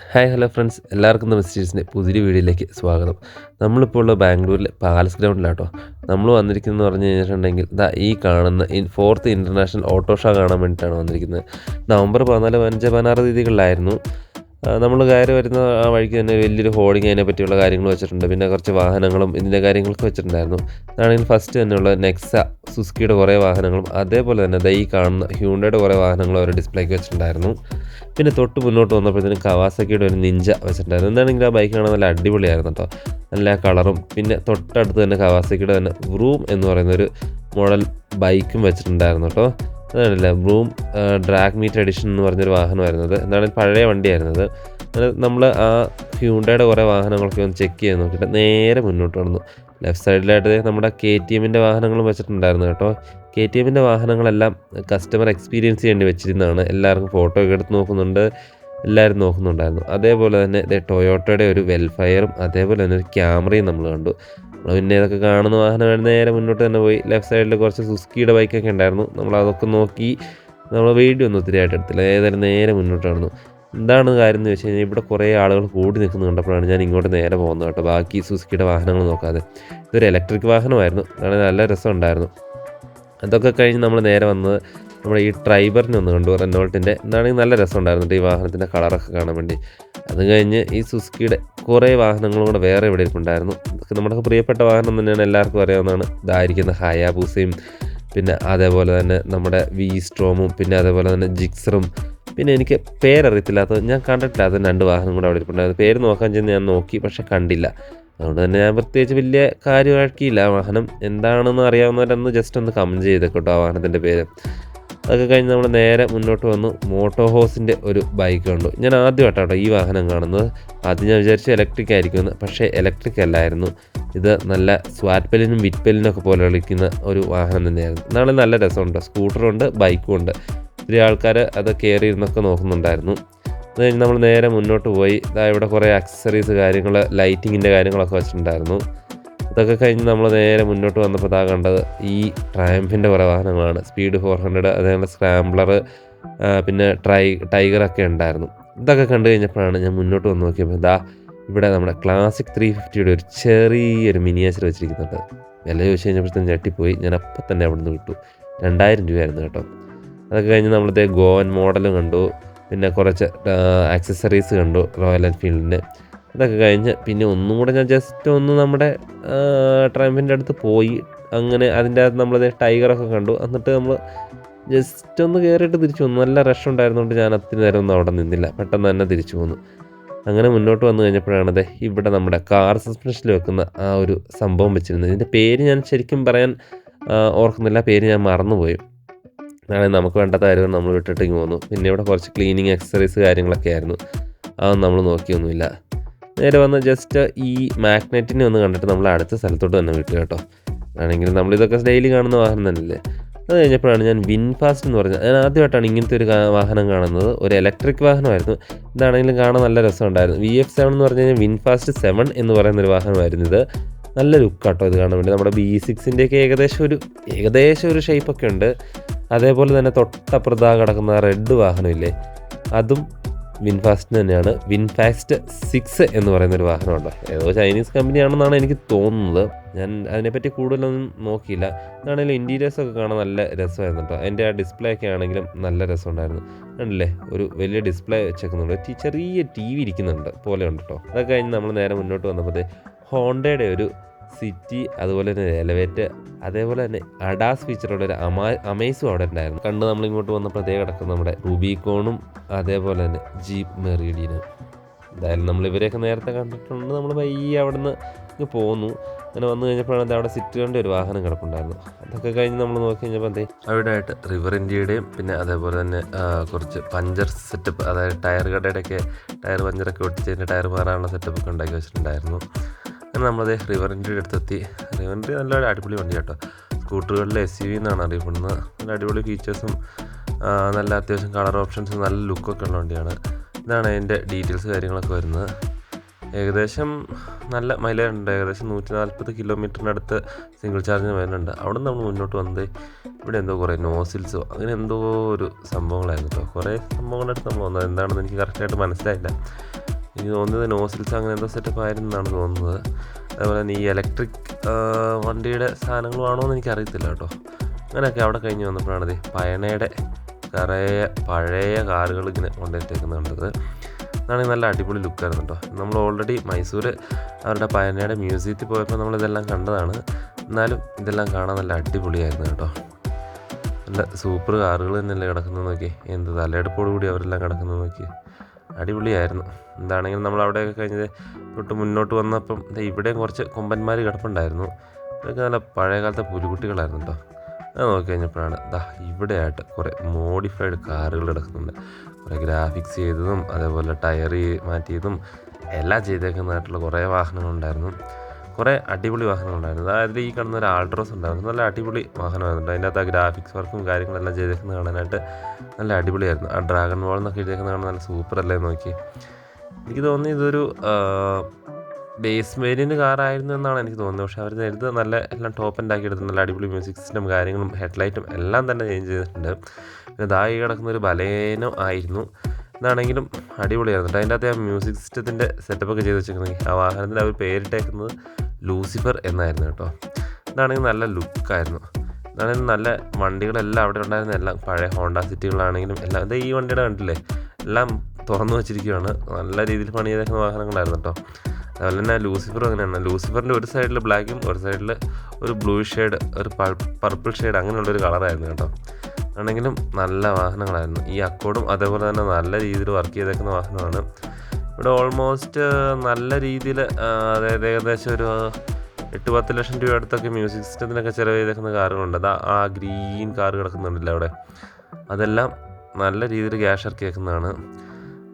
Hi hello friends, എല്ലാവർക്കും മിസ്റ്റേഴ്സിൻ്റെ പുതിയൊരു വീഡിയോയിലേക്ക് സ്വാഗതം. നമ്മളിപ്പോൾ ഉള്ള ബാംഗ്ലൂരിലെ പാലസ് ഗ്രൗണ്ടിലാട്ടോ. നമ്മൾ വന്നിരിക്കുന്നതെന്ന് പറഞ്ഞു കഴിഞ്ഞിട്ടുണ്ടെങ്കിൽ ഈ കാണുന്ന 4th ഇൻ്റർനാഷണൽ ഓട്ടോ ഷോ കാണാൻ വേണ്ടിയിട്ടാണ് വന്നിരിക്കുന്നത്. നവംബർ 14, 15, 16 തീയതികളിലായിരുന്നു. നമ്മൾ കയറി വരുന്ന ആ വഴിക്ക് തന്നെ വലിയൊരു ഹോർഡിങ് അതിനെ പറ്റിയുള്ള കാര്യങ്ങൾ വെച്ചിട്ടുണ്ട്. പിന്നെ കുറച്ച് വാഹനങ്ങളും ഇതിൻ്റെ കാര്യങ്ങളൊക്കെ വെച്ചിട്ടുണ്ടായിരുന്നു. അതാണെങ്കിൽ ഫസ്റ്റ് തന്നെയുള്ള നെക്സ, സുസുക്കിയുടെ കുറേ വാഹനങ്ങളും അതേപോലെ തന്നെ ഈ കാണുന്ന ഹ്യൂണ്ടയുടെ കുറേ വാഹനങ്ങളും അവർ ഡിസ്പ്ലേക്ക് വെച്ചിട്ടുണ്ടായിരുന്നു. പിന്നെ തൊട്ട് മുന്നോട്ട് വന്നപ്പോഴത്തേനും കവാസക്കിയുടെ ഒരു നിഞ്ച വെച്ചിട്ടുണ്ടായിരുന്നു. എന്താണെങ്കിൽ ആ ബൈക്ക് കാണാൻ നല്ല അടിപൊളിയായിരുന്നു കേട്ടോ. നല്ല കളറും പിന്നെ തൊട്ടടുത്ത് തന്നെ കവാസക്കിയുടെ തന്നെ വ്രൂം എന്ന് പറയുന്നൊരു മോഡൽ ബൈക്കും വെച്ചിട്ടുണ്ടായിരുന്നു കേട്ടോ. അതാണല്ല വ്രൂം ഡ്രാഗ് മീറ്റ് എഡിഷൻ എന്ന് പറഞ്ഞൊരു വാഹനമായിരുന്നത്. എന്താണ് പഴയ വണ്ടിയായിരുന്നത്. നമ്മൾ ആ ഹ്യൂണ്ടയുടെ കുറേ വാഹനങ്ങളൊക്കെ ഒന്ന് ചെക്ക് ചെയ്ത് നോക്കിയിട്ട് നേരെ മുന്നോട്ട് വന്നു. ലെഫ്റ്റ് സൈഡിലായിട്ട് നമ്മുടെ KTMൻ്റെ വാഹനങ്ങളും വെച്ചിട്ടുണ്ടായിരുന്നു കേട്ടോ. KTMൻ്റെ വാഹനങ്ങളെല്ലാം കസ്റ്റമർ എക്സ്പീരിയൻസ് ചെയ്യേണ്ടി വെച്ചിരുന്നതാണ്. എല്ലാവർക്കും ഫോട്ടോ ഒക്കെ എടുത്ത് നോക്കുന്നുണ്ട്, എല്ലാവരും നോക്കുന്നുണ്ടായിരുന്നു. അതേപോലെ തന്നെ ടൊയോട്ടയുടെ ഒരു വെൽഫയറും അതേപോലെ തന്നെ ഒരു ക്യാമറയും നമ്മൾ കണ്ടു. നമ്മൾ പിന്നെ ഇതൊക്കെ കാണുന്ന വാഹനമായിരുന്നു. നേരെ മുന്നോട്ട് തന്നെ പോയി. ലെഫ്റ്റ് സൈഡിൽ കുറച്ച് സുസുക്കിയുടെ ബൈക്കൊക്കെ ഉണ്ടായിരുന്നു. നമ്മൾ അതൊക്കെ നോക്കി. നമ്മൾ വീഡിയോ ഒന്നും ഒത്തിരി ആയിട്ട് എടുത്തില്ല. ഏതായാലും നേരെ മുന്നോട്ട് നടന്നു. എന്താണ് കാര്യം എന്ന് വെച്ച് കഴിഞ്ഞാൽ ഇവിടെ കുറേ ആളുകൾ കൂടി നിൽക്കുന്നത് കണ്ടപ്പോഴാണ് ഞാൻ ഇങ്ങോട്ട് നേരെ പോകുന്നത് കേട്ടോ. ബാക്കി സുസുക്കിയുടെ വാഹനങ്ങൾ നോക്കാതെ. ഇതൊരു ഇലക്ട്രിക് വാഹനമായിരുന്നു. അതാണ് നല്ല രസമുണ്ടായിരുന്നു. അതൊക്കെ കഴിഞ്ഞ് നമ്മൾ നേരെ വന്നത് നമ്മുടെ ഈ ട്രൈബറിനെ ഒന്ന് കണ്ടു, റെനോൾട്ടിൻ്റെ. എന്താണെങ്കിൽ നല്ല രസമുണ്ടായിരുന്നു ഈ വാഹനത്തിൻ്റെ കളറൊക്കെ കാണാൻ വേണ്ടി. അത് കഴിഞ്ഞ് ഈ സുസുക്കിയുടെ കുറേ വാഹനങ്ങളും കൂടെ വേറെ ഇവിടെ ഇരിപ്പുണ്ടായിരുന്നു. ഇതൊക്കെ നമ്മുടെ പ്രിയപ്പെട്ട വാഹനം തന്നെയാണ്, എല്ലാവർക്കും അറിയാവുന്നതാണ്. ഇതായിരിക്കുന്ന ഹയാബൂസയും പിന്നെ അതേപോലെ തന്നെ നമ്മുടെ V-സ്ട്രോമും പിന്നെ അതേപോലെ തന്നെ ജിക്സറും പിന്നെ എനിക്ക് പേരറിയത്തില്ലാത്തത് ഞാൻ കണ്ടിട്ടില്ലാത്ത 2 വാഹനം കൂടെ അവിടെ ഇരിപ്പുണ്ടായിരുന്നു. പേര് നോക്കാൻ ചെന്ന് ഞാൻ നോക്കി, പക്ഷെ കണ്ടില്ല. അതുകൊണ്ട് തന്നെ ഞാൻ പ്രത്യേകിച്ച് വലിയ കാര്യമാക്കിയില്ല. വാഹനം എന്താണെന്ന് അറിയാവുന്നവരൊന്ന് ജസ്റ്റ് ഒന്ന് കമൻറ്റ് ചെയ്തേക്കോട്ടോ ആ വാഹനത്തിൻ്റെ പേര്. അതൊക്കെ കഴിഞ്ഞ് നമ്മൾ നേരെ മുന്നോട്ട് വന്നു. മോട്ടോ ഹോസിൻ്റെ ഒരു ബൈക്ക് കണ്ടു. ഞാൻ ആദ്യമായിട്ടാട്ടോ ഈ വാഹനം കാണുന്നത്. ആദ്യം ഞാൻ വിചാരിച്ചു ഇലക്ട്രിക് ആയിരിക്കുമെന്ന്, പക്ഷേ ഇലക്ട്രിക് അല്ലായിരുന്നു. ഇത് നല്ല സ്വാറ്റ് പെല്ലിനും വിറ്റ് പെല്ലിനൊക്കെ പോലെ കളിക്കുന്ന ഒരു വാഹനം തന്നെയായിരുന്നു. എന്നാലും നല്ല രസമുണ്ട്. സ്കൂട്ടറുണ്ട്, ബൈക്കും ഉണ്ട്. ഒത്തിരി ആൾക്കാർ അത് കയറി ഇരുന്നൊക്കെ നോക്കുന്നുണ്ടായിരുന്നു. അത് കഴിഞ്ഞ് നമ്മൾ നേരെ മുന്നോട്ട് പോയി. ഇവിടെ കുറേ അക്സസറീസ് കാര്യങ്ങൾ, ലൈറ്റിങ്ങിൻ്റെ കാര്യങ്ങളൊക്കെ വെച്ചിട്ടുണ്ടായിരുന്നു. ഇതൊക്കെ കഴിഞ്ഞ് നമ്മൾ നേരെ മുന്നോട്ട് വന്നപ്പോൾ കണ്ടത് ഈ ട്രയംഫിൻ്റെ കുറേ വാഹനങ്ങളാണ്. സ്പീഡ് 400, അതേപോലെ സ്ക്രാംബ്ലർ, പിന്നെ ടൈഗറൊക്കെ ഉണ്ടായിരുന്നു. ഇതൊക്കെ കണ്ടു കഴിഞ്ഞപ്പോഴാണ് ഞാൻ മുന്നോട്ട് വന്ന് നോക്കിയപ്പോൾ ഇവിടെ നമ്മുടെ ക്ലാസിക് 350യുടെ ഒരു ചെറിയൊരു മിനിയേച്ചർ വെച്ചിരിക്കുന്നുണ്ട്. വില ചോദിച്ചു കഴിഞ്ഞപ്പോഴത്തേക്കും ഞെട്ടിപ്പോയി. ഞാൻ അപ്പം തന്നെ അവിടെ നിന്ന് വിട്ടു. 2000 രൂപയായിരുന്നു കേട്ടോ. അതൊക്കെ കഴിഞ്ഞ് നമ്മളിതേ ഗോവൻ മോഡലും കണ്ടു. പിന്നെ കുറച്ച് ആക്സസറീസ് കണ്ടു റോയൽ എൻഫീൽഡിൻ്റെ. അതൊക്കെ കഴിഞ്ഞ് പിന്നെ ഒന്നും കൂടെ ഞാൻ ജസ്റ്റ് ഒന്ന് നമ്മുടെ ട്രംപിൻ്റെ അടുത്ത് പോയി. അങ്ങനെ അതിൻ്റെ അകത്ത് നമ്മളത് ടൈഗറൊക്കെ കണ്ടു. എന്നിട്ട് നമ്മൾ ജസ്റ്റ് ഒന്ന് കയറിയിട്ട് തിരിച്ചു വന്നു. നല്ല റഷ് ഉണ്ടായിരുന്നുകൊണ്ട് ഞാൻ അത്ര നേരം ഒന്നും അവിടെ നിന്നില്ല. പെട്ടെന്ന് തന്നെ തിരിച്ചു പോന്നു. അങ്ങനെ മുന്നോട്ട് വന്നു കഴിഞ്ഞപ്പോഴാണത് ഇവിടെ നമ്മുടെ കാർ സസ്പെൻഷനിൽ വെക്കുന്ന ആ ഒരു സംഭവം വെച്ചിരുന്നത്. ഇതിൻ്റെ പേര് ഞാൻ ശരിക്കും പറയാൻ ഓർക്കുന്നില്ല. പേര് ഞാൻ മറന്നുപോയി. അതായത് നമുക്ക് വേണ്ടാത്ത കാര്യം നമ്മൾ വിട്ടിട്ടേക്ക് പോന്നു. പിന്നെ ഇവിടെ കുറച്ച് ക്ലീനിങ് അക്സസറീസ് കാര്യങ്ങളൊക്കെ ആയിരുന്നു. അതൊന്നും നമ്മൾ നോക്കിയൊന്നുമില്ല. നേരെ വന്ന് ജസ്റ്റ് ഈ മാഗ്നറ്റിനെ ഒന്ന് കണ്ടിട്ട് നമ്മൾ അടുത്ത സ്ഥലത്തോട്ട് തന്നെ വിട്ടു കേട്ടോ. ആണെങ്കിൽ നമ്മളിതൊക്കെ ഡെയിലി കാണുന്ന വാഹനം തന്നെയല്ലേ. അത് കഴിഞ്ഞപ്പോഴാണ് ഞാൻ വിൻഫാസ്റ്റ് എന്ന് പറഞ്ഞത്. ഞാൻ ആദ്യമായിട്ടാണ് ഇങ്ങനത്തെ ഒരു വാഹനം കാണുന്നത്. ഒരു ഇലക്ട്രിക് വാഹനമായിരുന്നു. ഇതാണെങ്കിലും കാണാൻ നല്ല രസമുണ്ടായിരുന്നു. VF7 എന്ന് പറഞ്ഞു കഴിഞ്ഞാൽ വിൻഫാസ്റ്റ് 7 എന്ന് പറയുന്നൊരു വാഹനമായിരുന്നു ഇത്. നല്ല ലുക്കാട്ടോ ഇത് കാണാൻ വേണ്ടി. നമ്മുടെ B6-ൻ്റെയൊക്കെ ഏകദേശം ഒരു ഷേപ്പൊക്കെ ഉണ്ട്. അതേപോലെ തന്നെ തൊട്ടപ്പുറത്താ കിടക്കുന്ന റെഡ് വാഹനമില്ലേ, അതും വിൻഫാസ്റ്റ് തന്നെയാണ്. വിൻഫാസ്റ്റ് 6 എന്ന് പറയുന്നൊരു വാഹനമുണ്ടോ. ഏതോ ചൈനീസ് കമ്പനിയാണെന്നാണ് എനിക്ക് തോന്നുന്നത്. ഞാൻ അതിനെപ്പറ്റി കൂടുതലൊന്നും നോക്കിയില്ല. എന്നാണെങ്കിലും ഇൻറ്റീരിയേഴ്സൊക്കെ കാണാൻ നല്ല രസമായിരുന്നു കേട്ടോ. അതിൻ്റെ ആ ഡിസ്പ്ലേ ഒക്കെ ആണെങ്കിലും നല്ല രസമുണ്ടായിരുന്നു. കണ്ടില്ലേ, ഒരു വലിയ ഡിസ്പ്ലേ വെച്ചേക്കുന്നുണ്ട്. ചെറിയ TV ഇരിക്കുന്നുണ്ട് പോലെ ഉണ്ട് കേട്ടോ. അതൊക്കെ കഴിഞ്ഞ് നമ്മൾ നേരെ മുന്നോട്ട് വന്നപ്പോൾ ഹോണ്ടയുടെ ഒരു സിറ്റി, അതുപോലെ തന്നെ എലവേറ്റ്, അതേപോലെ തന്നെ അഡാസ് ഫീച്ചറുള്ള ഒരു അമേസും അവിടെ ഉണ്ടായിരുന്നു. കണ്ട് നമ്മളിങ്ങോട്ട് വന്നപ്പോൾ കിടക്കുന്ന നമ്മുടെ റുബിക്കോണും അതേപോലെ തന്നെ ജീപ്പ് മെറീഡിയനും. എന്തായാലും നമ്മളിവരെയൊക്കെ നേരത്തെ കണ്ടിട്ടുണ്ട്. നമ്മൾ പയ്യെ അവിടെ നിന്ന് പോന്നു. അങ്ങനെ വന്നു കഴിഞ്ഞപ്പോഴാണ് അവിടെ സിറ്റുകളുടെ ഒരു വാഹനം കിടപ്പുണ്ടായിരുന്നു. അതൊക്കെ കഴിഞ്ഞ് നമ്മൾ നോക്കി കഴിഞ്ഞപ്പോൾ അവിടെ ആയിട്ട് റിവർ ഇന്ത്യയുടെയും പിന്നെ അതേപോലെ തന്നെ കുറച്ച് പഞ്ചർ സെറ്റപ്പ്, അതായത് ടയർ കടയുടെയൊക്കെ ടയർ പഞ്ചറൊക്കെ ഒട്ടിച്ചതിൻ്റെ ടയർ മാറാനുള്ള സെറ്റപ്പൊക്കെ ഉണ്ടാക്കി വെച്ചിട്ടുണ്ടായിരുന്നു. അങ്ങനെ നമ്മളത് റിവർ ഇന്ത്യയുടെ അടുത്തെത്തി. റിവർ ഇന്ത്യ നല്ല അടിപൊളി വണ്ടി കേട്ടോ. സ്കൂട്ടറുകളിലെ SUV എന്നാണ് അറിയപ്പെടുന്നത്. നല്ല അടിപൊളി ഫീച്ചേഴ്സും നല്ല അത്യാവശ്യം കളർ ഓപ്ഷൻസും നല്ല ലുക്കൊക്കെ ഉള്ള വണ്ടിയാണ്. ഇതാണ് അതിൻ്റെ ഡീറ്റെയിൽസ് കാര്യങ്ങളൊക്കെ വരുന്നത്. ഏകദേശം നല്ല മൈലേജ് ഉണ്ട്. ഏകദേശം 140 കിലോമീറ്ററിനടുത്ത് സിംഗിൾ ചാർജിന് വരുന്നുണ്ട്. അവിടെ നിന്ന് നമ്മൾ മുന്നോട്ട് വന്നത് ഇവിടെ എന്തോ കുറേ നോസിൽസോ അങ്ങനെ എന്തോ ഒരു സംഭവങ്ങളായിരുന്നു കേട്ടോ. കുറേ സംഭവങ്ങളുടെ അടുത്ത് നമ്മൾ വന്നത്. എന്താണെന്ന് എനിക്ക് കറക്റ്റായിട്ട് മനസ്സിലായില്ല. എനിക്ക് തോന്നുന്നത് നോസിൽസ് അങ്ങനെ എന്തോ സെറ്റപ്പ് ആയിരുന്നു എന്നാണ് തോന്നുന്നത്. അതേപോലെ തന്നെ ഈ ഇലക്ട്രിക് വണ്ടിയുടെ സാധനങ്ങളുമാണോ എന്ന് എനിക്കറിയത്തില്ല കേട്ടോ. അങ്ങനെയൊക്കെ അവിടെ കഴിഞ്ഞ് വന്നപ്പോഴാണ് ഇത് പയനയുടെ പഴയ കാറുകൾ ഇങ്ങനെ കൊണ്ടുവച്ചേക്കുന്നത് കണ്ടത്. അതാണെങ്കിൽ നല്ല അടിപൊളി ലുക്കായിരുന്നു കേട്ടോ. നമ്മൾ ഓൾറെഡി മൈസൂർ അവരുടെ പയനയുടെ മ്യൂസിയത്തിൽ പോയപ്പോൾ നമ്മളിതെല്ലാം കണ്ടതാണ്. എന്നാലും ഇതെല്ലാം കാണാൻ നല്ല അടിപൊളിയായിരുന്നു കേട്ടോ. നല്ല സൂപ്പർ കാറുകൾ തന്നെയല്ലേ കിടക്കുന്നത് നോക്കി, എന്ത് തലയെടുപ്പോടു കൂടി അവരെല്ലാം കിടക്കുന്നത് നോക്കി, അടിപൊളിയായിരുന്നു. എന്താണെങ്കിലും നമ്മൾ അവിടെയൊക്കെ കഴിഞ്ഞത് തൊട്ട് മുന്നോട്ട് വന്നപ്പം ഇവിടെയും കുറച്ച് കൊമ്പന്മാർ കിടപ്പുണ്ടായിരുന്നു. ഇതൊക്കെ നല്ല പഴയകാലത്തെ പുലികുട്ടികളായിരുന്നു കേട്ടോ. അത് നോക്കി കഴിഞ്ഞപ്പോഴാണ് ഇവിടെയായിട്ട് കുറേ മോഡിഫൈഡ് കാറുകൾ കിടക്കുന്നുണ്ട്. കുറേ ഗ്രാഫിക്സ് ചെയ്തതും അതേപോലെ ടയർ മാറ്റിയതും എല്ലാം ചെയ്തേക്കുന്നതായിട്ടുള്ള കുറേ വാഹനങ്ങളുണ്ടായിരുന്നു. കുറേ അടിപൊളി വാഹനങ്ങളുണ്ടായിരുന്നു. അതായത് ഈ കാണുന്ന ഒരു ആൾട്രോസ് ഉണ്ടായിരുന്നു, നല്ല അടിപൊളി വാഹനമായിരുന്നു. അതിൻ്റെ അകത്ത് ആ ഗ്രാഫിക്സ് വർക്കും കാര്യങ്ങളെല്ലാം ചെയ്തേക്കുന്നത് കാണാനായിട്ട് നല്ല അടിപൊളിയായിരുന്നു. ആ ഡ്രാഗൺ ബോൾ എന്നൊക്കെ എഴുതിയേക്കുന്നത് കാണാൻ നല്ല സൂപ്പർ അല്ലേ നോക്കി. എനിക്ക് തോന്നി ഇതൊരു ബേസ് വേരിയൻ്റ് കാറായിരുന്നു എന്നാണ് എനിക്ക് തോന്നുന്നത്. പക്ഷേ അവർ നേരത്തെ നല്ല എല്ലാം ടോപ്പ് എൻഡ് ആക്കി എടുത്ത് നല്ല അടിപൊളി മ്യൂസിക് സിസ്റ്റം കാര്യങ്ങളും ഹെഡ്ലൈറ്റും എല്ലാം തന്നെ ചേഞ്ച് ചെയ്തിട്ടുണ്ട്. പിന്നെ ഈ കിടക്കുന്ന ഒരു ബലേനോ ആയിരുന്നു. ഇതാണെങ്കിലും അടിപൊളിയായിരുന്നു. അതിൻ്റെ അകത്ത് ആ മ്യൂസിക് സിസ്റ്റത്തിൻ്റെ സെറ്റപ്പൊക്കെ ചെയ്ത് വെച്ചിരിക്കുന്നത് ആ വാഹനത്തിന് അവർ പേരിട്ടേക്കുന്നത് ലൂസിഫർ എന്നായിരുന്നു കേട്ടോ. ഇതാണെങ്കിൽ നല്ല ലുക്കായിരുന്നു. ഇതാണെങ്കിൽ നല്ല വണ്ടികളെല്ലാം അവിടെ ഉണ്ടായിരുന്ന എല്ലാം പഴയ ഹോണ്ട സിറ്റികളാണെങ്കിലും എല്ലാം ഈ വണ്ടിയുടെ കണ്ടില്ലേ, എല്ലാം തുറന്നു വെച്ചിരിക്കുകയാണ്. നല്ല രീതിയിൽ പണി ചെയ്തേക്കുന്ന വാഹനങ്ങളായിരുന്നു കേട്ടോ. അതുപോലെ തന്നെ ലൂസിഫറും അങ്ങനെയാണ്. ലൂസിഫറിൻ്റെ ഒരു സൈഡിൽ ബ്ലാക്കും ഒരു സൈഡിൽ ഒരു ബ്ലൂ ഷെയ്ഡ്, ഒരു പർപ്പിൾ ഷെയ്ഡ് അങ്ങനെയുള്ളൊരു കളറായിരുന്നു കേട്ടോ. ആണെങ്കിലും നല്ല വാഹനങ്ങളായിരുന്നു. ഈ അക്കോർഡും അതേപോലെ തന്നെ നല്ല രീതിയിൽ വർക്ക് ചെയ്തേക്കുന്ന വാഹനമാണ്. ഇവിടെ ഓൾമോസ്റ്റ് നല്ല രീതിയിൽ അതായത് ഏകദേശം ഒരു 8-10 ലക്ഷം രൂപ അടുത്തൊക്കെ മ്യൂസിക് സിസ്റ്റത്തിനൊക്കെ ചിലവ് ചെയ്തേക്കുന്ന കാറുകളുണ്ട്. ആ ഗ്രീൻ കാർ കിടക്കുന്നുണ്ടല്ലോ അവിടെ, അതെല്ലാം നല്ല രീതിയിൽ ക്യാഷ് ഇറക്കി വെക്കുന്നതാണ്.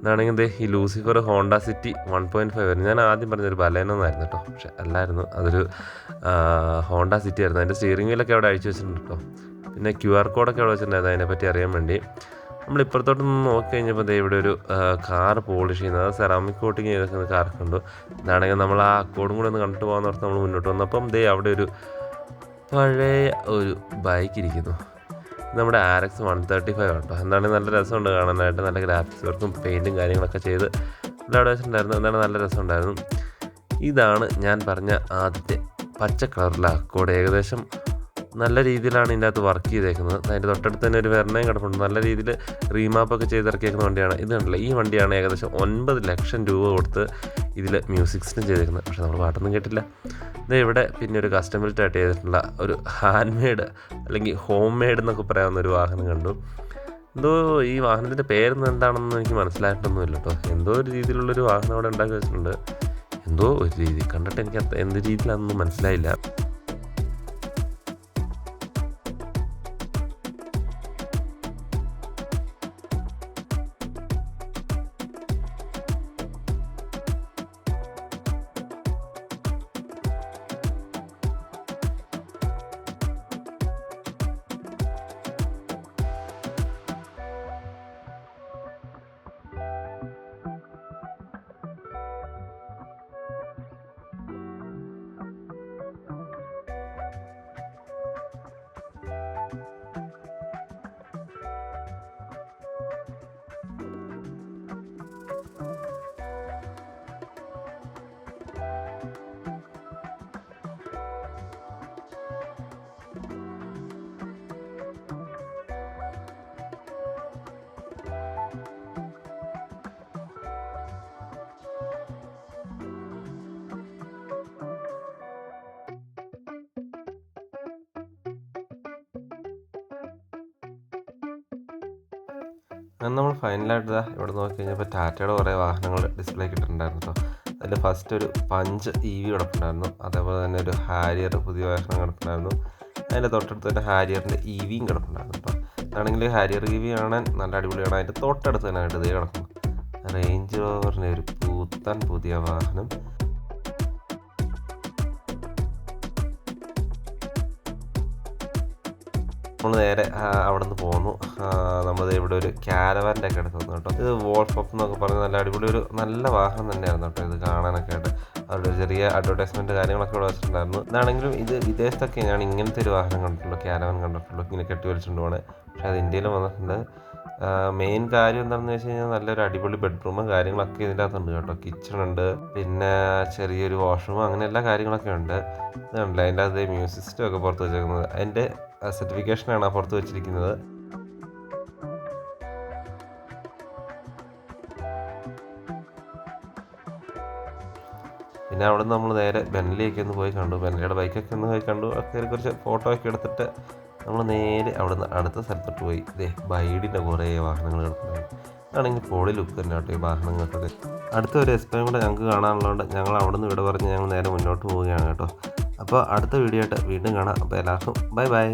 ഇതാണെങ്കിൽ ഈ ലൂസിഫർ ഹോണ്ട സിറ്റി 1.5 വരും. ഞാൻ ആദ്യം പറഞ്ഞൊരു ബലേനോ എന്നായിരുന്നു കേട്ടോ, പക്ഷെ അല്ലായിരുന്നു, അതൊരു ഹോണ്ട സിറ്റി ആയിരുന്നു. അതിൻ്റെ സ്റ്റിയറിംഗ് വീലൊക്കെ അവിടെ അഴിച്ചു വെച്ചിട്ടുണ്ട് കേട്ടോ. പിന്നെ QR കോഡൊക്കെ അവിടെ വെച്ചിട്ടുണ്ടായിരുന്നു അതിനെപ്പറ്റി അറിയാൻ വേണ്ടി. നമ്മൾ ഇപ്പുറത്തോട്ടൊന്ന് നോക്കി കഴിഞ്ഞപ്പോൾ ഇവിടെ ഒരു കാർ പോളിഷ് ചെയ്യുന്നത്, അത് സെറാമിക് കോട്ടിങ് ചെയ്തേക്കുന്ന കാറൊക്കെ ഉണ്ട്. ഇതാണെങ്കിൽ നമ്മൾ ആ അക്കോർഡും കൂടെ ഒന്ന് കണ്ടിട്ട് പോകാൻ ഓർത്ത് നമ്മൾ മുന്നോട്ട് വന്നപ്പം അവിടെ ഒരു പഴയ ഒരു ബൈക്ക് ഇരിക്കുന്നു. നമ്മുടെ RX 135 കേട്ടോ. എന്താണെങ്കിൽ നല്ല രസമുണ്ട് കാണാനായിട്ട്. നല്ല ഗ്രാഫിക്സ് വർക്കും പെയിൻറ്റും കാര്യങ്ങളൊക്കെ ചെയ്ത് അവിടെ വെച്ചിട്ടുണ്ടായിരുന്നു. എന്താണ് നല്ല രസമുണ്ടായിരുന്നു. ഇതാണ് ഞാൻ പറഞ്ഞ ആദ്യത്തെ പച്ച കളറിലെ അക്കോർഡ്. ഏകദേശം നല്ല രീതിയിലാണ് ഇതിൻ്റെ അകത്ത് വർക്ക് ചെയ്തേക്കുന്നത്. അതിൻ്റെ തൊട്ടടുത്ത് തന്നെ ഒരു വെർണയും കിടപ്പുണ്ട്. നല്ല രീതിയിൽ റീമാപ്പൊക്കെ ചെയ്തിറക്കിയേക്കുന്ന വണ്ടിയാണ്. ഇത് കണ്ടില്ല, ഈ വണ്ടിയാണ് ഏകദേശം 9 ലക്ഷം രൂപ കൊടുത്ത് ഇതിൽ മ്യൂസിക് സിസ്റ്റം ചെയ്തേക്കുന്നത്. പക്ഷേ നമ്മൾ പാട്ടൊന്നും കേട്ടില്ല. ഇവിടെ പിന്നെ ഒരു കസ്റ്റമൈസ്ഡ് ആയിട്ട് ചെയ്തിട്ടുള്ള ഒരു ഹാൻഡ് മെയ്ഡ് അല്ലെങ്കിൽ ഹോം മെയ്ഡ് എന്നൊക്കെ പറയാവുന്ന ഒരു വാഹനം കണ്ടു. എന്തോ ഈ വാഹനത്തിൻ്റെ പേരൊന്നും എന്താണെന്ന് എനിക്ക് മനസ്സിലായിട്ടൊന്നുമില്ല കേട്ടോ. എന്തോ ഒരു രീതിയിലുള്ളൊരു വാഹനം അവിടെ ഉണ്ടാക്കി വെച്ചിട്ടുണ്ട്. എന്തോ ഒരു രീതി കണ്ടിട്ട് എനിക്ക് എന്ത് രീതിയിലാണെന്നൊന്നും മനസ്സിലായില്ല. അങ്ങനെ നമ്മൾ ഫൈനലായിട്ട് ഇവിടെ നോക്കി കഴിഞ്ഞപ്പോൾ ടാറ്റയുടെ കുറേ വാഹനങ്ങൾ ഡിസ്പ്ലേക്ക് ഇട്ടിട്ടുണ്ടായിരുന്നു കേട്ടോ. അതിൽ ഫസ്റ്റ് ഒരു പഞ്ച് EV കിടപ്പുണ്ടായിരുന്നു. അതേപോലെ തന്നെ ഒരു ഹാരിയർ പുതിയ വാഹനം കിടപ്പുണ്ടായിരുന്നു. അതിൻ്റെ തൊട്ടടുത്ത് തന്നെ ഹാരിയറിൻ്റെ EVയും കിടപ്പുണ്ടായിരുന്നു കേട്ടോ. അതാണെങ്കിൽ ഹാരിയർ EV കാണാൻ നല്ല അടിപൊളിയാണ്. അതിൻ്റെ തൊട്ടടുത്ത് തന്നെ ആയിട്ട് ഇതേ കിടക്കുന്നു റേഞ്ച് റോവറിൻ്റെ ഒരു പുതിയ വാഹനം. നമ്മൾ നേരെ അവിടെ നിന്ന് പോന്നു. നമ്മളത് ഇവിടെ ഒരു ക്യാരവാൻ്റെ ഒക്കെ അടുത്ത് വന്നു കേട്ടോ. ഇത് വോൾഫ് എന്നൊക്കെ പറഞ്ഞ് നല്ല അടിപൊളി ഒരു നല്ല വാഹനം തന്നെയായിരുന്നു കേട്ടോ. ഇത് കാണാനൊക്കെ ആയിട്ട് അവരുടെ ചെറിയ അഡ്വർടൈസ്മെൻറ്റ് കാര്യങ്ങളൊക്കെ ഇവിടെ വെച്ചിട്ടുണ്ടായിരുന്നു. ഇതാണെങ്കിലും ഇത് വിദേശത്തൊക്കെ ഞാൻ ഇങ്ങനത്തെ ഒരു വാഹനം കണ്ടിട്ടുള്ളൂ, ക്യാരവാൻ കണ്ടിട്ടുള്ളൂ, ഇങ്ങനെ കെട്ടി വലിച്ചുകൊണ്ട് പോകണേ. പക്ഷേ അത് ഇന്ത്യയിൽ വന്നിട്ടുണ്ട്. മെയിൻ കാര്യം എന്താണെന്ന് വെച്ച് കഴിഞ്ഞാൽ നല്ലൊരു അടിപൊളി ബെഡ്റൂമും കാര്യങ്ങളൊക്കെ ഇതിൻ്റെ അകത്തുണ്ട് കേട്ടോ. കിച്ചൺ ഉണ്ട്, പിന്നെ ചെറിയൊരു വാഷ്റൂം, അങ്ങനെ എല്ലാ കാര്യങ്ങളൊക്കെ ഉണ്ട്. ഇതുണ്ടല്ലോ അതിൻ്റെ അകത്ത് മ്യൂസിക് സിസ്റ്റം ഒക്കെ പുറത്ത് വെച്ചേക്കുന്നത്. അതിൻ്റെ സർട്ടിഫിക്കേഷനാണ് പുറത്ത് വെച്ചിരിക്കുന്നത്. പിന്നെ അവിടെ നിന്ന് നമ്മൾ നേരെ ബെൻലിയൊക്കെ ഒന്ന് പോയി കണ്ടു. ബെൻലിയുടെ ബൈക്കൊക്കെ ഒന്ന് പോയി കണ്ടു. ഒക്കെ കുറച്ച് ഫോട്ടോ ഒക്കെ എടുത്തിട്ട് നമ്മൾ നേരെ അവിടെ നിന്ന് അടുത്ത സ്ഥലത്തോട്ട് പോയി. ബൈഡിൻ്റെ കുറേ വാഹനങ്ങൾ കിടക്കുന്നുണ്ട്. അതാണെങ്കിൽ പൊളി ലുക്ക് തന്നെ കേട്ടോ ഈ വാഹനങ്ങൾക്കൊക്കെ. അടുത്ത ഒരു എക്സ്പെയും കൂടെ ഞങ്ങൾക്ക് കാണാനുള്ളതുകൊണ്ട് ഞങ്ങൾ അവിടെ നിന്ന് ഇവിടെ പറഞ്ഞ് ഞങ്ങൾ നേരെ മുന്നോട്ട് പോവുകയാണ് കേട്ടോ. അപ്പോൾ അടുത്ത വീഡിയോ ആയിട്ട് വീണ്ടും കാണാം. അപ്പോൾ എല്ലാവർക്കും ബൈ ബൈ.